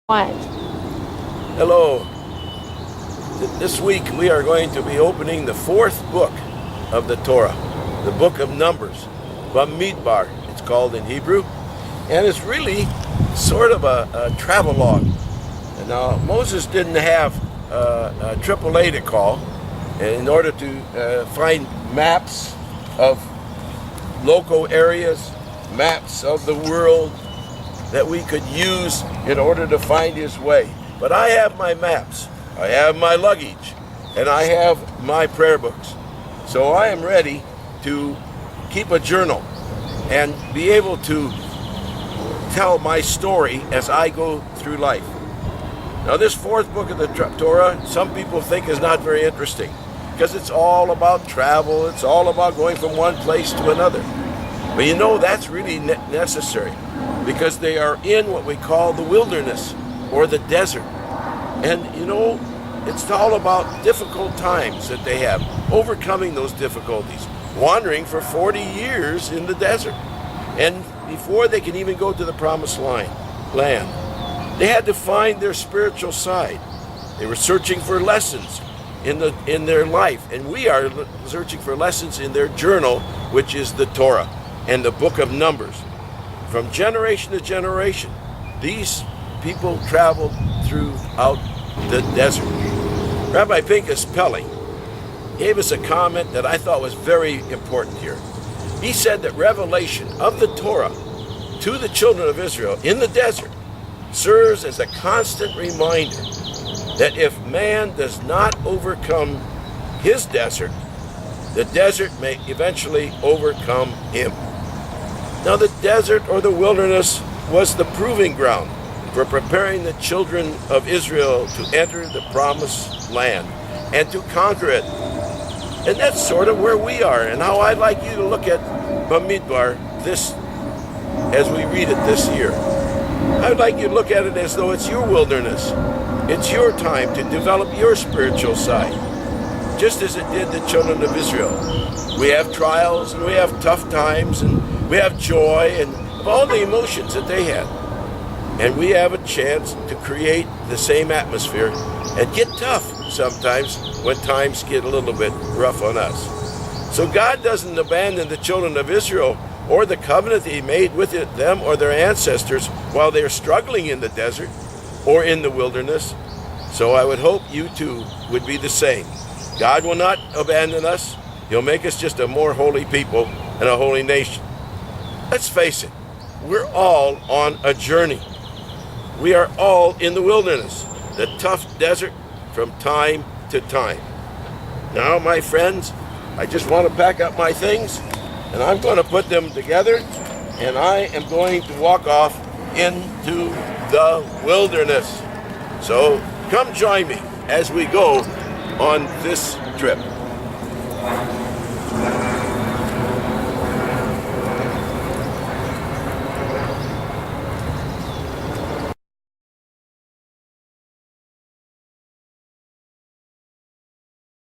One. Hello. This week we are going to be opening the fourth book of the Torah, the book of Numbers, Bemidbar, it's called in Hebrew, and it's really sort of a travelogue. And now Moses didn't have a AAA to call in order to find maps of local areas, maps of the world, that we could use in order to find his way. But I have my maps, I have my luggage, and I have my prayer books. So I am ready to keep a journal and be able to tell my story as I go through life. Now this fourth book of the Torah, some people think is not very interesting because it's all about travel, it's all about going from one place to another. But you know, that's really necessary, because they are in what we call the wilderness or the desert. And you know, it's all about difficult times that they have, overcoming those difficulties, wandering for 40 years in the desert. And before they can even go to the promised land, they had to find their spiritual side. They were searching for lessons in their life, and we are searching for lessons in their journal, which is the Torah and the book of Numbers. From generation to generation, these people traveled throughout the desert. Rabbi Pinchas Pelley gave us a comment that I thought was very important here. He said that revelation of the Torah to the children of Israel in the desert serves as a constant reminder that if man does not overcome his desert, the desert may eventually overcome him. Now the desert or the wilderness was the proving ground for preparing the children of Israel to enter the promised land and to conquer it. And that's sort of where we are, and how I'd like you to look at Bemidbar as we read it this year. I'd like you to look at it as though it's your wilderness. It's your time to develop your spiritual side, just as it did the children of Israel. We have trials and we have tough times and we have joy and all the emotions that they had. And we have a chance to create the same atmosphere and get tough sometimes when times get a little bit rough on us. So God doesn't abandon the children of Israel or the covenant that He made with them or their ancestors while they're struggling in the desert or in the wilderness. So I would hope you too would be the same. God will not abandon us. He'll make us just a more holy people and a holy nation. Let's face it, we're all on a journey. We are all in the wilderness, the tough desert from time to time. Now, my friends, I just want to pack up my things, and I'm going to put them together, and I am going to walk off into the wilderness. So come join me as we go on this trip.